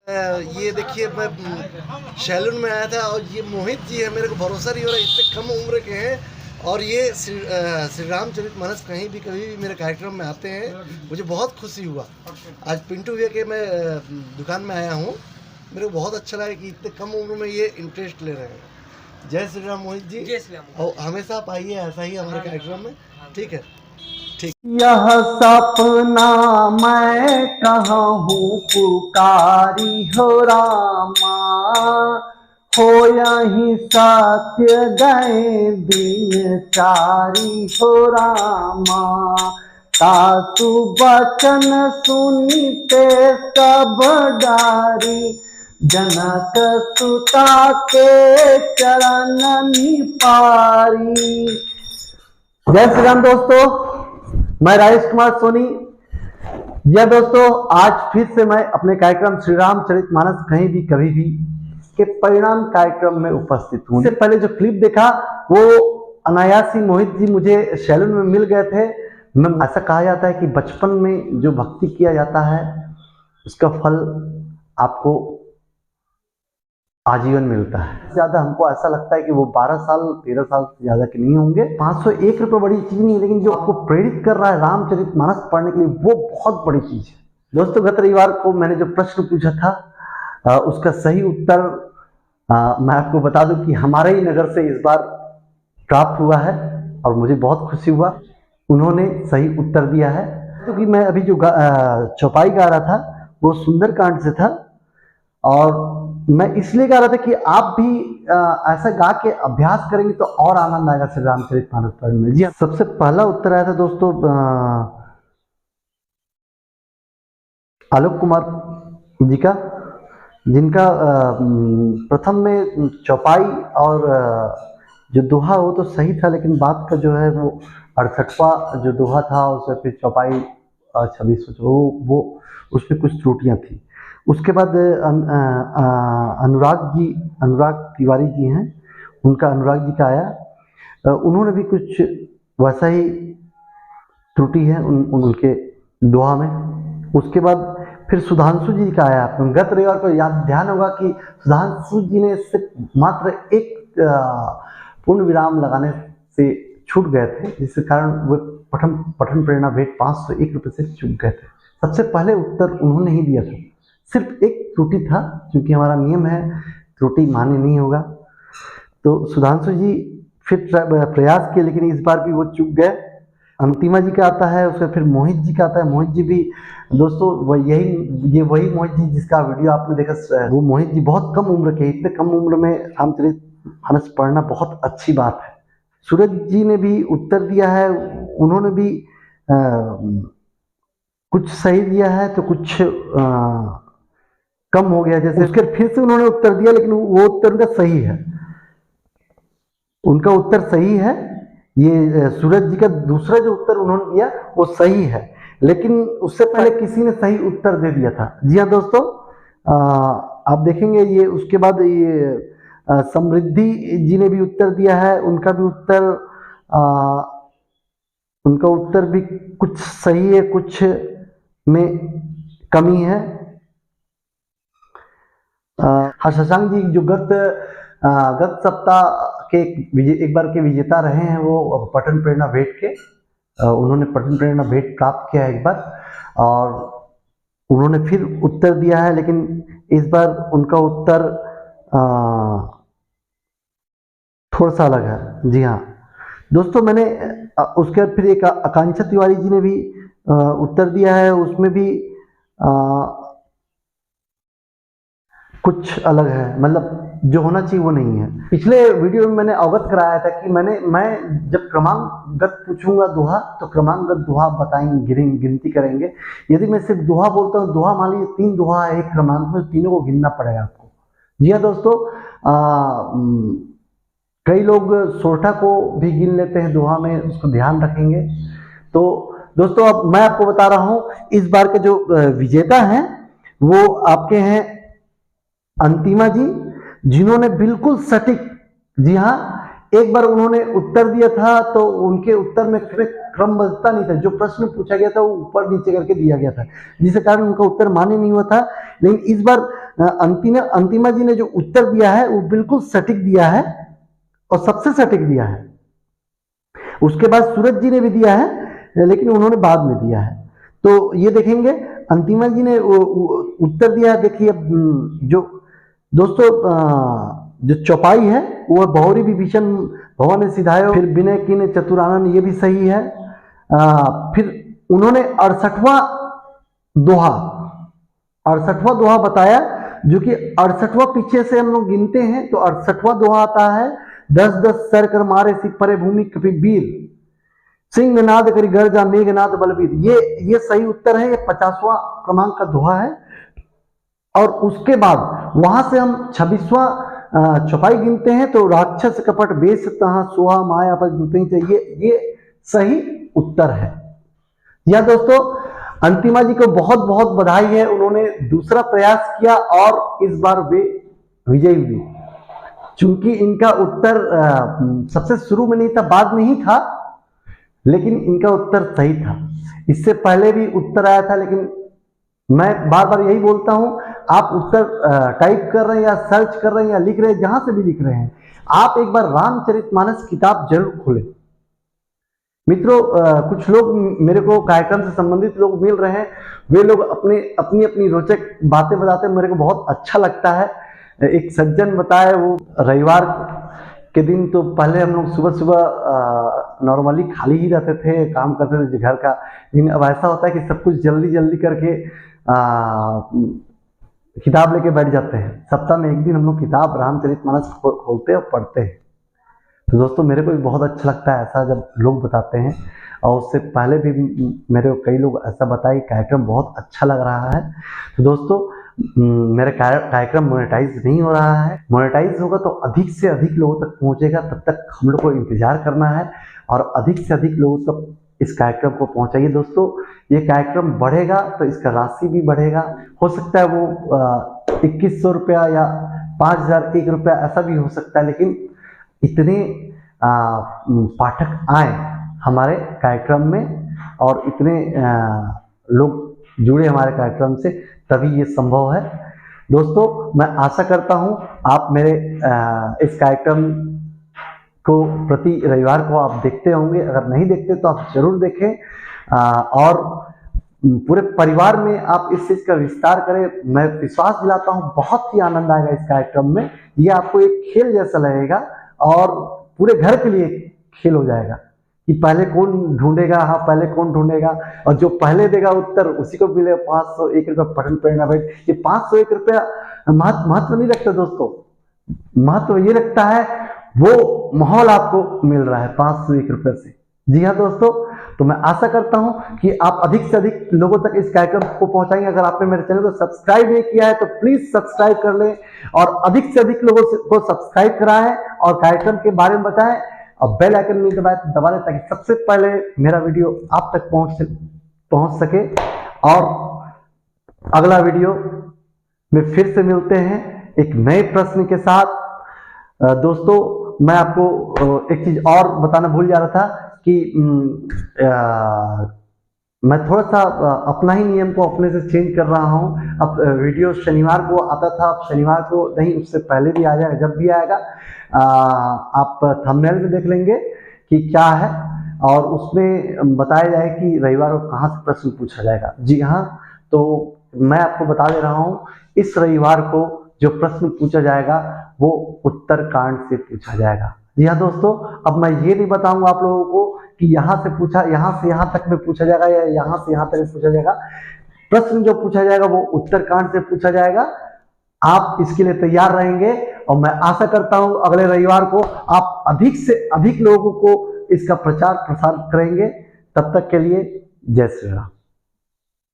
ये देखिए, मैं सैलून में आया था और ये मोहित जी है, मेरे को भरोसा नहीं हो रहा, इतने कम उम्र के हैं और ये श्री रामचरितमानस कहीं भी कभी भी मेरे कार्यक्रम में आते हैं। मुझे बहुत खुशी हुआ। आज पिंटू भैया के मैं दुकान में आया हूँ, मेरे को बहुत अच्छा लगा कि इतने कम उम्र में ये इंटरेस्ट ले रहे हैं। जय श्री राम मोहित जी। जय श्री राम। और हमेशा आप आइए ऐसा ही हमारे कार्यक्रम में। ठीक है। यह सपना मैं कहाँ हूँ पुकारी हो रामा, हो यही सत्य गए दिन चारी हो रामा। सासु बचन सुनते सब डारी, जनक सुता के चरण पारी। जय श्री राम दोस्तों, मैं राजेश कुमार सोनी। यह दोस्तों, आज फिर से मैं अपने कार्यक्रम श्री रामचरितमानस कहीं भी कभी भी के परिणाम कार्यक्रम में उपस्थित हूँ। इससे पहले जो क्लिप देखा वो अनायासी मोहित जी मुझे सैलून में मिल गए थे। ऐसा कहा जाता है कि बचपन में जो भक्ति किया जाता है उसका फल आपको आजीवन मिलता है। ज्यादा हमको ऐसा लगता है कि वो 12 साल 13 साल से ज्यादा के नहीं होंगे। 501 रुपये बड़ी चीज नहीं है, लेकिन जो आपको प्रेरित कर रहा है रामचरितमानस पढ़ने के लिए वो बहुत बड़ी चीज है। दोस्तों, गत रविवार को मैंने जो प्रश्न पूछा था उसका सही उत्तर मैं आपको बता दूं कि हमारे ही नगर से इस बार प्राप्त हुआ है और मुझे बहुत खुशी हुआ। उन्होंने सही उत्तर दिया है। क्योंकि मैं अभी जो चौपाई गा रहा था वो सुंदरकांड से था और मैं इसलिए गा रहा था कि आप भी ऐसा गा के अभ्यास करेंगे तो और आनंद आएगा श्री रामचरितमानस पढ़ने में। जी हाँ, सबसे पहला उत्तर आया था दोस्तों आलोक कुमार जी का, जिनका प्रथम में चौपाई और जो दोहा वो तो सही था, लेकिन बात का जो है वो 68वां जो दोहा था उसमें फिर चौपाई 26 वो उसमें कुछ त्रुटियां थी। उसके बाद अनुराग तिवारी जी हैं, उनका अनुराग जी का आया, उन्होंने भी कुछ वैसा ही त्रुटि है उनके दोहा में। उसके बाद फिर सुधांशु जी का आया। गत रविवार को याद ध्यान होगा कि सुधांशु जी ने सिर्फ मात्र एक पूर्ण विराम लगाने से छूट गए थे, जिसके कारण वे पठन प्रेरणा भेंट 501 रुपये से चूक गए थे। सबसे पहले उत्तर उन्होंने ही दिया था। सिर्फ एक त्रुटि था, क्योंकि हमारा नियम है त्रुटि मान्य नहीं होगा। तो सुधांशु जी फिर प्रयास किए, लेकिन इस बार भी वो चूक गए। अंतिमा जी का आता है, उसका फिर मोहित जी का आता है। मोहित जी भी दोस्तों ये वही मोहित जी जिसका वीडियो आपने देखा। वो मोहित जी बहुत कम उम्र के, इतने कम उम्र में रामचरितमानस पढ़ना बहुत अच्छी बात है। सूरज जी ने भी उत्तर दिया है, उन्होंने भी कुछ सही दिया है तो कुछ कम हो गया। जैसे उसके फिर से उन्होंने उत्तर दिया, लेकिन वो उत्तर उनका सही है, उनका उत्तर सही है। ये सूरज जी का दूसरा जो उत्तर उन्होंने दिया वो सही है, लेकिन उससे पहले किसी ने सही उत्तर दे दिया था। जी हाँ दोस्तों, आप देखेंगे ये उसके बाद ये समृद्धि जी ने भी उत्तर दिया है। उनका उत्तर भी कुछ सही है, कुछ में कमी है। शशांक जी जो गत सप्ताह के एक बार के विजेता रहे हैं, वो पठन प्रेरणा भेंट के, उन्होंने पठन प्रेरणा भेंट प्राप्त किया है एक बार और उन्होंने फिर उत्तर दिया है, लेकिन इस बार उनका उत्तर थोड़ा सा अलग है। जी हाँ दोस्तों, मैंने उसके बाद फिर एक आकांक्षा तिवारी जी ने भी उत्तर दिया है, उसमें भी कुछ अलग है, मतलब जो होना चाहिए वो नहीं है। पिछले वीडियो में मैंने अवगत कराया था कि मैं जब क्रमांकगत पूछूंगा दोहा तो क्रमांकगत दोहा बताएंगे, गिनती करेंगे। यदि मैं सिर्फ दोहा बोलता हूँ, दोहा मान लीजिए 3 दोहा है एक क्रमांक में, तीनों को गिनना पड़ेगा आपको। जी हाँ दोस्तों, कई लोग सोरठा को भी गिन लेते हैं दोहा में, उसको ध्यान रखेंगे। तो दोस्तों, अब मैं आपको बता रहा हूँ इस बार के जो विजेता हैं वो आपके हैं अंतिमा जी, जिन्होंने बिल्कुल सटीक, जी हाँ, एक बार उन्होंने उत्तर दिया था तो उनके उत्तर में क्रमबद्धता नहीं था, जो प्रश्न पूछा गया था वो ऊपर नीचे करके दिया गया था, जिसके कारण उनका उत्तर मान्य नहीं हुआ था। लेकिन इस बार अंतिमा जी ने जो उत्तर दिया है वो बिल्कुल सटीक दिया है और सबसे सटीक दिया है। उसके बाद सूरज जी ने भी दिया है, लेकिन उन्होंने बाद में दिया है। तो ये देखेंगे अंतिमा जी ने उत्तर दिया है। देखिए जो दोस्तों जो चौपाई है वो बहुरी विभीषण भवन ने सिधायो, फिर विनय कीने चतुरानन, ये भी सही है। फिर उन्होंने 68वां दोहा बताया, जो कि 68वां पीछे से हम लोग गिनते हैं तो 68वां दोहा आता है, 10-10 सर कर मारे सिख परे भूमि कपिवीर, सिंह नाद करी गर्जा मेघनाद बलवीर। ये सही उत्तर है, ये 50वां क्रमांक का दोहा है। और उसके बाद वहां से हम 26वां चौपाई गिनते हैं तो राक्षस कपट बेस तहां सोहा माया पर दूते चाहिए, ये सही उत्तर है। यह दोस्तों अंतिमा जी को बहुत बहुत बधाई है, उन्होंने दूसरा प्रयास किया और इस बार वे विजयी हुई। चूंकि इनका उत्तर सबसे शुरू में नहीं था, बाद में ही था, लेकिन इनका उत्तर सही था। इससे पहले भी उत्तर आया था, लेकिन मैं बार बार यही बोलता हूं, आप उत्तर टाइप कर रहे हैं या सर्च कर रहे हैं या लिख रहे हैं, जहां से भी लिख रहे हैं, आप एक बार रामचरितमानस किताब जरूर खोलें। मित्रों, कुछ लोग मेरे को कार्यक्रम से संबंधित लोग मिल रहे हैं, वे लोग अपनी अपनी रोचक बातें बताते हैं, मेरे को बहुत अच्छा लगता है। एक सज्जन बताए, वो रविवार के दिन तो पहले हम लोग सुबह सुबह नॉर्मली खाली ही रहते थे, काम करते थे घर का, लेकिन अब ऐसा होता है कि सब कुछ जल्दी जल्दी करके किताब लेके बैठ जाते हैं। सप्ताह में एक दिन हम लोग किताब रामचरितमानस खोलते हैं और पढ़ते हैं। तो दोस्तों मेरे को भी बहुत अच्छा लगता है ऐसा जब लोग बताते हैं, और उससे पहले भी मेरे को कई लोग ऐसा बताए, कार्यक्रम बहुत अच्छा लग रहा है। तो दोस्तों मेरा कार्यक्रम मोनेटाइज नहीं हो रहा है, मोनेटाइज होगा तो अधिक से अधिक लोगों तक पहुंचेगा, तब तक हम लोग को इंतजार करना है और अधिक से अधिक लोगों तक इस कार्यक्रम को पहुंचाइए। दोस्तों ये कार्यक्रम बढ़ेगा तो इसका राशि भी बढ़ेगा, हो सकता है वो 2100 रुपया या 5001 रुपया ऐसा भी हो सकता है, लेकिन इतने पाठक आए हमारे कार्यक्रम में और इतने लोग जुड़े हमारे कार्यक्रम से, तभी ये संभव है। दोस्तों मैं आशा करता हूं आप मेरे इस कार्यक्रम को प्रति रविवार को आप देखते होंगे, अगर नहीं देखते तो आप जरूर देखें और पूरे परिवार में आप इस चीज का विस्तार करें। मैं विश्वास दिलाता हूं बहुत ही आनंद आएगा इस कार्यक्रम में, ये आपको एक खेल जैसा लगेगा और पूरे घर के लिए खेल हो जाएगा कि पहले कौन ढूंढेगा, हाँ पहले कौन ढूंढेगा, और जो पहले देगा उत्तर उसी को मिले 501 रुपया पठन प्रेरणा भेंट। ये 501 रुपया महत्व नहीं रखता दोस्तों, महत्व ये रखता है वो माहौल आपको मिल रहा है 501 रुपये से। जी हाँ दोस्तों, तो मैं आशा करता हूं कि आप अधिक से अधिक लोगों तक इस कार्यक्रम को पहुंचाएंगे। अगर आपने मेरे चैनल को सब्सक्राइब नहीं किया है तो प्लीज सब्सक्राइब कर लें और अधिक से अधिक लोगों को सब्सक्राइब कराएं और कार्यक्रम के बारे में बताएं और बेल आइकन नहीं दबाए तो दबा दें, ताकि सबसे पहले मेरा वीडियो आप तक पहुंच सके। और अगला वीडियो में फिर से मिलते हैं एक नए प्रश्न के साथ। दोस्तों मैं आपको एक चीज और बताना भूल जा रहा था कि मैं थोड़ा सा अपना ही नियम को अपने से चेंज कर रहा हूं। अब वीडियो शनिवार को आता था, अब शनिवार को नहीं, उससे पहले भी आ जाएगा, जब भी आएगा आप थंबनेल में देख लेंगे कि क्या है, और उसमें बताया जाए कि रविवार को कहाँ से प्रश्न पूछा जाएगा। जी हाँ, तो मैं आपको बता दे रहा हूँ, इस रविवार को जो प्रश्न पूछा जाएगा वो उत्तरकांड से पूछा जाएगा। जी हाँ दोस्तों, अब मैं ये नहीं बताऊंगा आप लोगों को कि यहाँ से पूछा, यहाँ से यहाँ तक में पूछा जाएगा या यहाँ से यहाँ तक में पूछा जाएगा। प्रश्न जो पूछा जाएगा वो उत्तरकांड से पूछा जाएगा। आप इसके लिए तैयार रहेंगे और मैं आशा करता हूं अगले रविवार को आप अधिक से अधिक लोगों को इसका प्रचार प्रसार करेंगे। तब तक के लिए जय श्री राम।